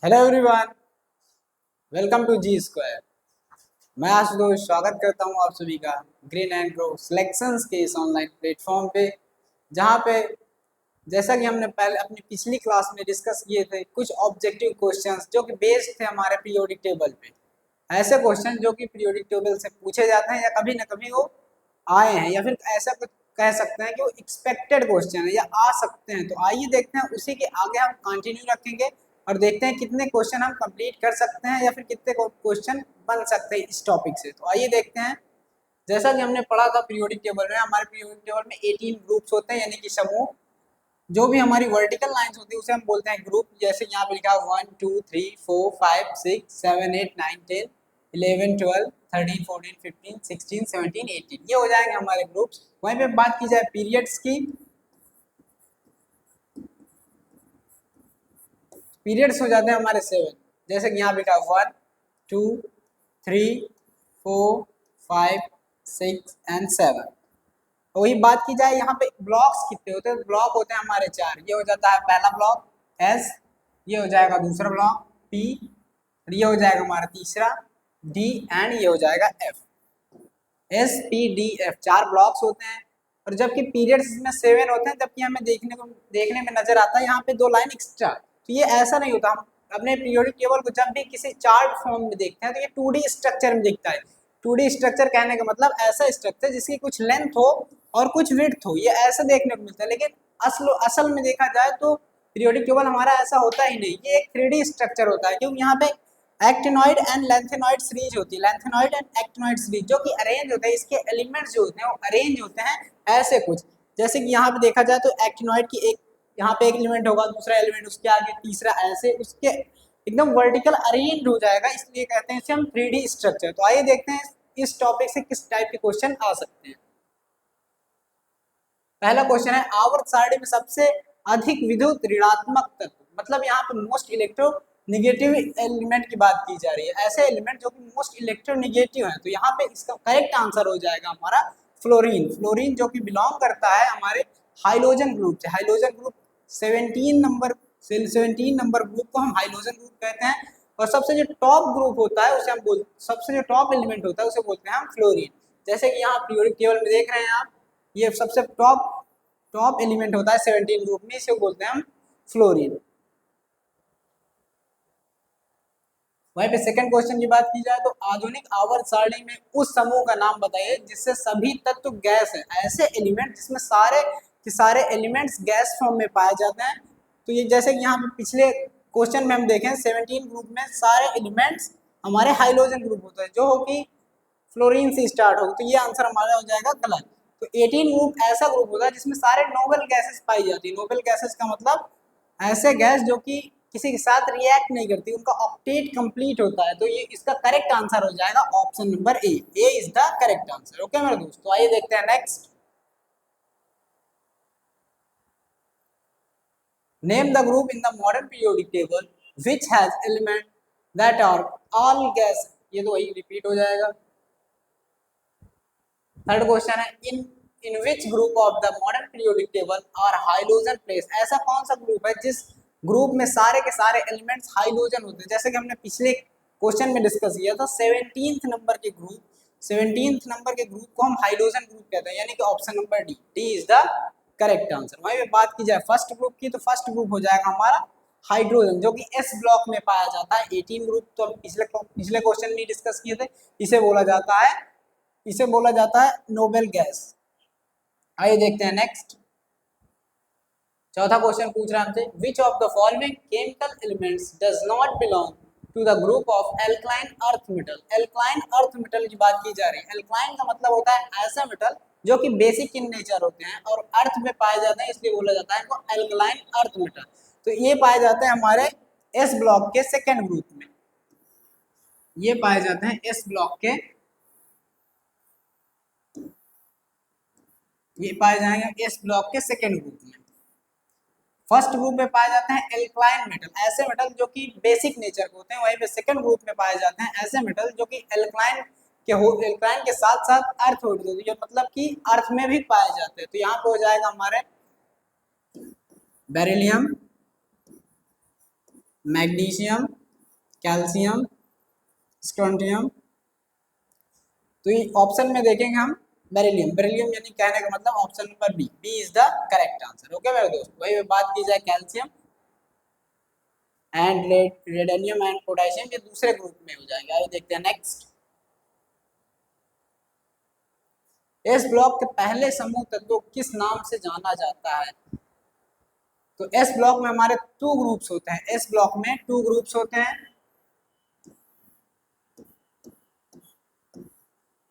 Hello everyone, welcome to G square. मैं आशुतोष स्वागत करता हूं आप सभी का ग्रीन एंड ग्रो सिलेक्शंस के इस ऑनलाइन प्लेटफॉर्म पे, जहां पे जैसा कि हमने पहले अपनी पिछली क्लास में डिस्कस किए थे कुछ ऑब्जेक्टिव क्वेश्चंस जो कि बेस्ड थे हमारे पीरियोडिक टेबल पे। ऐसे क्वेश्चन जो कि पीरियोडिक टेबल से पूछे जाते हैं या कभी ना कभी वो आए हैं, या फिर ऐसा कुछ कह सकते हैं कि वो एक्सपेक्टेड क्वेश्चन है या आ सकते हैं। तो आइए देखते हैं, उसी के आगे हम कंटिन्यू रखेंगे और देखते हैं कितने क्वेश्चन हम कंप्लीट कर सकते हैं या फिर कितने क्वेश्चन बन सकते हैं इस टॉपिक से। तो आइए देखते हैं। जैसा कि हमने पढ़ा था पीरियोडिक टेबल में, हमारे पीरियोडिक टेबल में 18 ग्रुप्स होते हैं, यानी कि समूह। जो भी हमारी वर्टिकल लाइंस होती है उसे हम बोलते हैं ग्रुप। जैसे यहाँ पे लिखा है 1 2 3 4 5 6 7 8 9 10 11 12 13 14 15 16 17 18, ये हो जाएंगे हमारे ग्रुप्स। वहीं पे बात की जाए पीरियड्स की, पीरियड्स हो जाते हैं हमारे 7। जैसे कि यहाँ पे लिखा है 1 2 3 4 5 6 एंड 7। वही बात की जाए यहाँ पे ब्लॉक्स कितने होते हैं, ब्लॉक होते हैं हमारे 4। ये हो जाता है पहला ब्लॉक एस, ये हो जाएगा दूसरा ब्लॉक पी, ये हो जाएगा हमारा तीसरा डी, एंड ये हो जाएगा F. S P D F 4 blocks होते हैं। और जबकि पीरियड्स इसमें 7 होते हैं, जबकि हमें देखने में नजर आता है यहाँ पे 2 लाइन एक्स्ट्रा। तो ये ऐसा नहीं होता। हम अपने पीरियोडिक टेबल को जब भी किसी चार्ट फॉर्म में देखते हैं तो ये 2D स्ट्रक्चर में दिखता है। 2D स्ट्रक्चर कहने का मतलब ऐसा स्ट्रक्चर जिसकी कुछ लेंथ हो और कुछ विड्थ हो, ये ऐसा देखने को मिलता है। लेकिन असल में देखा जाए तो पीरियोडिक टेबल हमारा ऐसा होता ही नहीं, ये एक 3D स्ट्रक्चर होता है। क्योंकि यहाँ पे एक्टिनॉइड एंड लेंथेनॉइड सीरीज होती है, लेंथेनॉइड एंड एक्टिनॉइड सीरीज, जो कि अरेंज होते हैं। इसके एलिमेंट्स जो होते हैं वो अरेंज होते हैं ऐसे कुछ। जैसे कि यहाँ पे देखा जाए तो एक्टिनॉइड की एक यहाँ पे एक एलिमेंट होगा, दूसरा एलिमेंट उसके आगे, तीसरा, ऐसे उसके एकदम वर्टिकल अरेंज हो जाएगा, इसलिए कहते हैं इसे हम 3D स्ट्रक्चर। तो आइए देखते हैं इस टॉपिक से किस टाइप के क्वेश्चन आ सकते हैं। पहला क्वेश्चन है, आवर्त सारणी में सबसे अधिक विद्युत ऋणात्मक तत्व, मतलब यहाँ पे मोस्ट इलेक्ट्रोनिगेटिव एलिमेंट की बात की जा रही है। ऐसे एलिमेंट जो कि मोस्ट इलेक्ट्रोनिगेटिव है, तो यहाँ पे इसका करेक्ट आंसर हो जाएगा हमारा फ्लोरीन। फ्लोरीन जो कि बिलोंग करता है हमारे हाइलोजन ग्रुप से। हाइलोजन ग्रुप 17 नंबर ग्रुप को हम हाइलोजन ग्रुप कहते हैं। और सबसे जो टॉप ग्रुप होता है उसे हम सबसे जो टॉप एलिमेंट होता है उसे बोलते हैं हम फ्लोरीन। जैसे कि यहाँ पीरियोडिक टेबल में देख रहे हैं आप, ये सबसे टॉप टॉप एलिमेंट होता है 17 ग्रुप में, इसे बोलते हैं हम फ्लोरीन। वहीं पे सेकंड क्वेश्चन की बात की जाए तो आधुनिक आवर्त सारणी में उस समूह का नाम बताइए जिससे सभी तत्व गैस है। ऐसे एलिमेंट जिसमें सारे के सारे एलिमेंट्स गैस फॉर्म में पाए जाते हैं। तो ये जैसे कि यहाँ पे पिछले क्वेश्चन में हम देखें 17 ग्रुप में सारे एलिमेंट्स हमारे हाइड्रोजन ग्रुप होते हैं, जो हो कि फ्लोरीन से स्टार्ट हो, तो ये आंसर हमारा हो जाएगा गलत। तो 18 ग्रुप ऐसा ग्रुप होता है जिसमें सारे नोबल गैसेस पाई जाती है। नोबल गैसेस का मतलब ऐसे गैस जो कि किसी के साथ रिएक्ट नहीं करती, उनका ऑक्टेट कंप्लीट होता है। तो ये इसका करेक्ट आंसर हो जाएगा option number A. A is the correct answer. Okay मेरे दोस्तों, आइए देखते हैं next. Name the group in the modern periodic table which has element that are all gas. ये तो वही रिपीट हो जाएगा। थर्ड क्वेश्चन है, in which group of the modern periodic table are hydrogen place. ऐसा कौन सा ग्रुप है जिस ग्रुप में सारे के सारे एलिमेंट्स हाइड्रोजन होते हैं। जैसे कि हमने पिछले क्वेश्चन में डिस्कस किया था 17th नंबर के ग्रुप, 17th नंबर के ग्रुप को हम हाइड्रोजन ग्रुप कहते हैं, यानी कि option number D, D is the correct answer. वहीं पे बात की जाए फर्स्ट ग्रुप की, तो फर्स्ट ग्रुप हो जाएगा हमारा हाइड्रोजन, जो कि एस ब्लॉक में पाया जाता है। 18 ग्रुप तो पिछले क्वेश्चन में डिस्कस किए थे। इसे बोला जाता है नोबेल गैस। आइए देखते हैं नेक्स्ट। चौथा क्वेश्चन पूछ रहा है हमसे, which of the following chemical elements does not belong to the group of alkaline earth metal. Alkaline earth metal की बात की जा रही है। एल्कलाइन का मतलब होता है ऐसा मेटल जो कि बेसिक इन नेचर होते हैं और अर्थ में पाए जाते हैं, इसलिए बोला जाता है इनको एल्कलाइन अर्थ मेटल। तो ये पाए जाते हैं हमारे एस ब्लॉक के सेकेंड ग्रुप में। ये पाए जाते हैं एस ब्लॉक के, ये पाए जाएंगे एस ब्लॉक के सेकेंड ग्रुप में। फर्स्ट ग्रुप में पाए जाते हैं एल्कलाइन मेटल, ऐसे मेटल जो कि बेसिक नेचर के होते हैं। वहीं पे सेकंड ग्रुप में पाए जाते हैं ऐसे मेटल जो कि एल्कलाइन के साथ साथ अर्थ होते हैं, मतलब कि अर्थ में भी पाए जाते हैं। तो यहाँ पे हो जाएगा हमारे बेरिलियम, मैग्नीशियम, कैल्शियम, स्ट्रोंटियम। तो ये ऑप्शन में देखेंगे हम बेरिलियम, बेरिलियम यानी कहने का मतलब option number B, B is the correct answer. Okay मेरे दोस्त, वही बात की जाए calcium and radium and potassium, ये दूसरे ग्रुप में हो जाएंगे। आइए देखते हैं नेक्स्ट। एस ब्लॉक के पहले समूह तत्व किस नाम से जाना जाता है? तो एस ब्लॉक में हमारे टू ग्रुप्स होते हैं, एस ब्लॉक में टू ग्रुप्स होते हैं।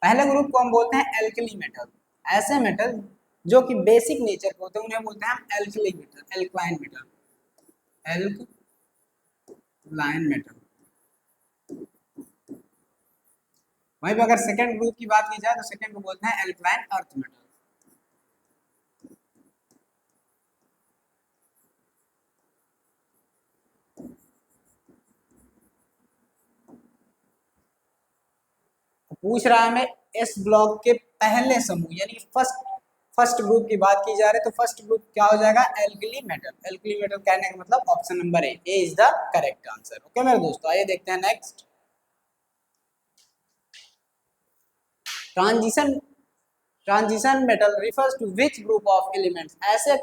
पहले ग्रुप को हम बोलते हैं एल्कली मेटल, ऐसे मेटल जो कि बेसिक नेचर के होते हैं उन्हें बोलते हैं हम alkali metal, alkaline metal, alkaline metal. वहीं पे अगर सेकंड ग्रुप की बात की जाए तो सेकंड को बोलते हैं एल्कलाइन अर्थ मेटल। पूछ रहा है हमें एस ब्लॉक के पहले समूह यानी फर्स्ट ग्रुप की बात की जा रही है, तो फर्स्ट ग्रुप क्या हो जाएगा? Alkali metal. एल्कली मेटल कहने का मतलब option number A is the correct answer. Okay मेरे दोस्तों, आइए देखते हैं next. Transition transition metal refers to which group of elements? ऐसे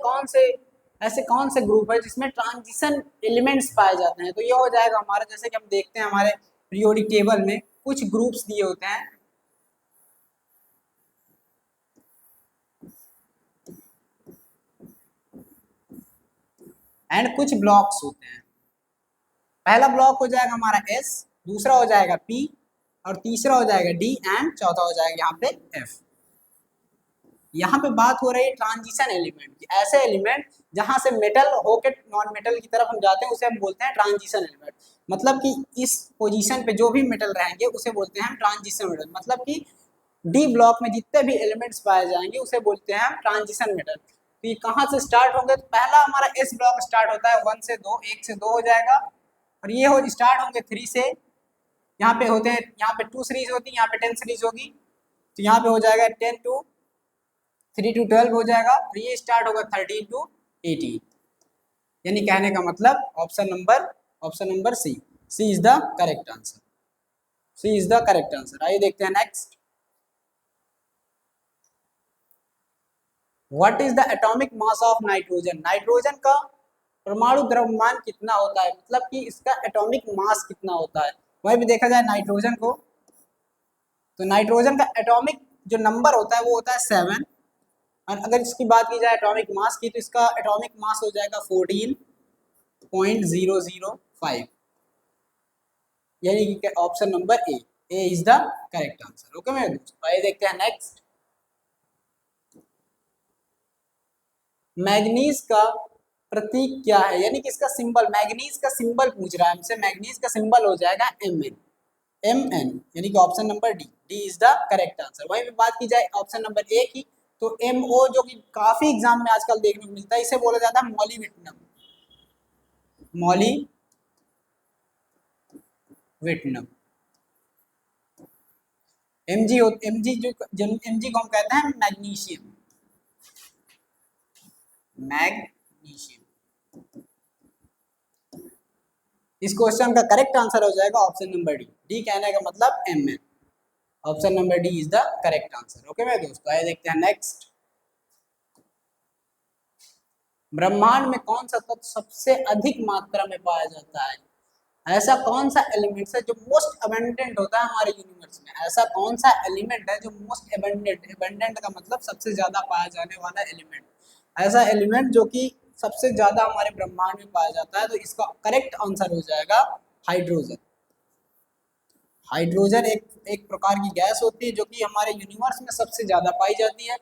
कौन से ग्रुप है जिसमें ट्रांजिशन एलिमेंट्स पाए जाते हैं? तो ये हो जाएगा हमारा, जैसे कि हम देखते हैं हमारे पीरियोडिक टेबल में कुछ ग्रुप्स दिए होते हैं, एंड कुछ ब्लॉक्स होते हैं। पहला ब्लॉक हो जाएगा हमारा एस, दूसरा हो जाएगा पी, और तीसरा हो जाएगा डी, एंड चौथा हो जाएगा यहाँ पे एफ। यहाँ पे बात हो रही है ट्रांजिशन एलिमेंट की, ऐसे एलिमेंट जहां से मेटल होके नॉन मेटल की तरफ हम जाते हैं उसे हम बोलते हैं ट्रांजिशन एलिमेंट। मतलब कि इस पोजीशन पे जो भी मेटल रहेंगे उसे बोलते हैं हम ट्रांजिशन मेटल। मतलब कि डी ब्लॉक में जितने भी एलिमेंट्स पाए जाएंगे उसे बोलते हैं हम ट्रांजिशन मेटल। तो ये कहाँ से स्टार्ट होंगे? तो पहला हमारा एस ब्लॉक स्टार्ट होता है 1 से 2, 1 से 2 हो जाएगा, और ये हो स्टार्ट होंगे 3 से, यहाँ पे होते हैं, यहाँ पे 2 सीरीज होती है, यहाँ पे 10 सीरीज होगी, तो यहाँ पे हो जाएगा 10 टू 3 टू 12 हो जाएगा, और ये स्टार्ट होगा 13 टू 18। यानी कहने का मतलब option number C, C is the correct answer, C is the correct answer. आइए देखते हैं next. What is the atomic mass of nitrogen? Nitrogen का परमाणु द्रव्यमान कितना होता है? मतलब कि इसका एटॉमिक मास कितना होता है? वहीं भी देखा जाए नाइट्रोजन को, तो नाइट्रोजन का एटॉमिक जो नंबर होता है वो होता है 7, और अगर इसकी बात की जाए एटॉमिक मास की, तो इसका एटॉमिक मास हो जाएगा 14.005, यानी कि option number A is the correct answer. Okay मेरे दोस्तों, आइए देखते हैं नेक्स्ट। मैग्नीज का प्रतीक क्या है? यानी कि इसका सिंबल, मैग्नीज का सिंबल पूछ रहा है हमसे। मैग्नीज का सिंबल हो जाएगा Mn, यानी कि option number D is the correct answer. वहीं पे बात की जाए ऑप्शन नंबर ए की, तो MO जो कि काफी एग्जाम में आजकल देखने को मिलता है, इसे बोला जाता है मॉलीविटनम, मॉलीविटनम। Mg को हम कहते हैं मैग्नीशियम, मैग्नीशियम। इस क्वेश्चन का करेक्ट आंसर हो जाएगा ऑप्शन नंबर डी कहने का मतलब Mn। Option number D is the correct answer. Okay मेरे दोस्तों, आइए देखते हैं नेक्स्ट। ब्रह्मांड में कौन सा तत्व सबसे अधिक मात्रा में पाया जाता है? ऐसा कौन सा एलिमेंट है जो मोस्ट अबंडेंट होता है हमारे यूनिवर्स में? ऐसा कौन सा एलिमेंट है जो मोस्ट अबंडेंट, अबंडेंट का मतलब सबसे ज्यादा पाया जाने वाला एलिमेंट, ऐसा एलिमेंट जो कि सबसे ज्यादा हमारे ब्रह्मांड में पाया जाता है? तो इसका करेक्ट आंसर हो जाएगा हाइड्रोजन। हाइड्रोजन एक प्रकार की गैस होती है जो कि हमारे यूनिवर्स में सबसे ज्यादा पाई जाती है,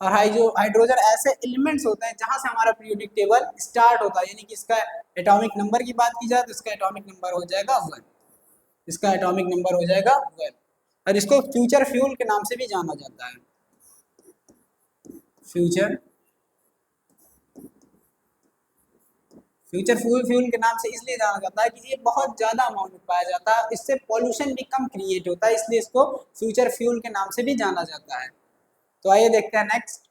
और हाइड्रोजन ऐसे एलिमेंट्स होते हैं जहां से हमारा पीरियोडिक टेबल स्टार्ट होता है। यानी कि इसका एटॉमिक नंबर की बात की जाए तो इसका एटॉमिक नंबर हो जाएगा 1, इसका एटॉमिक नंबर हो जाएगा 1, और इसको फ्यूचर फ्यूल के नाम से भी जाना जाता है। फ्यूचर फ्यूचर फ्यूल के नाम से इसलिए जाना जाता है कि ये बहुत ज्यादा अमाउंट में पाया जाता है, इससे पॉल्यूशन भी कम क्रिएट होता है, इसलिए इसको फ्यूचर फ्यूल के नाम से भी जाना जाता है। तो आइए देखते हैं next.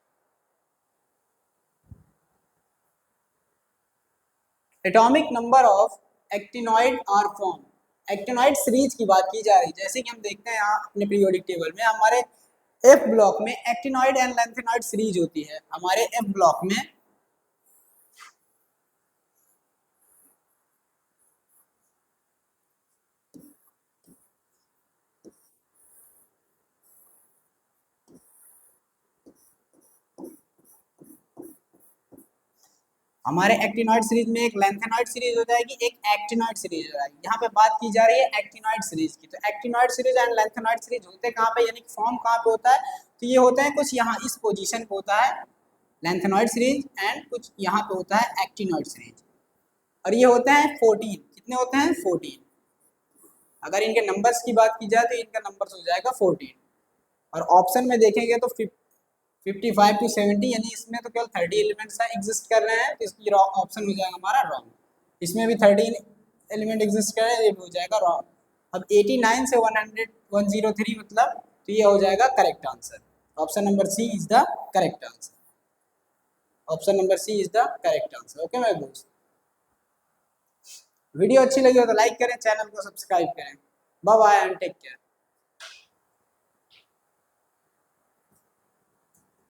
Atomic number of actinoid are form. Actinoid series की बात की जा रही है। जैसे कि हम देखते हैं यहाँ अपने पीरियोडिक टेबल में हमारे एफ ब्लॉक में एक्टिनॉइड एंड लैंथेनॉइड सीरीज होती है। हमारे एफ ब्लॉक में हमारे एक्टिनॉइड सीरीज में एक लैंथेनॉइड सीरीज हो जाएगी, एक एक्टिनॉइड सीरीज हो जाएगी। यहाँ पे बात की जा रही है एक्टिनॉइड सीरीज की। तो actinoid series and lanthanoid series होते कहाँ पे, यानी फॉर्म कहाँ पे होता है, तो ये होते हैं कुछ यहाँ इस पोजीशन पे होता है लैंथेनॉइड सीरीज, एंड कुछ यहाँ पे होता है एक्टिनॉइड सीरीज। और ये होते हैं 14। कितने होते हैं? 14। अगर इनके नंबर्स की बात की जाए तो इनका नंबर हो जाएगा 14। और ऑप्शन में देखेंगे तो 55 to 70, यानी इसमें तो केवल 30 एलिमेंट्स एग्जिस्ट कर रहे हैं, तो इसकी ऑप्शन हो जाएगा हमारा रॉन्ग। इसमें भी 13 एलिमेंट एग्जिस्ट कर रहे हैं, ये भी हो जाएगा रॉन्ग। अब 89 से 103 मतलब, तो ये हो जाएगा correct answer. Option number C is the correct answer. Option number C is the correct answer. Okay my दोस्त, वीडियो अच्छी लगी हो तो लाइक करें, चैनल को सब्सक्राइब करें। Bye bye and take care.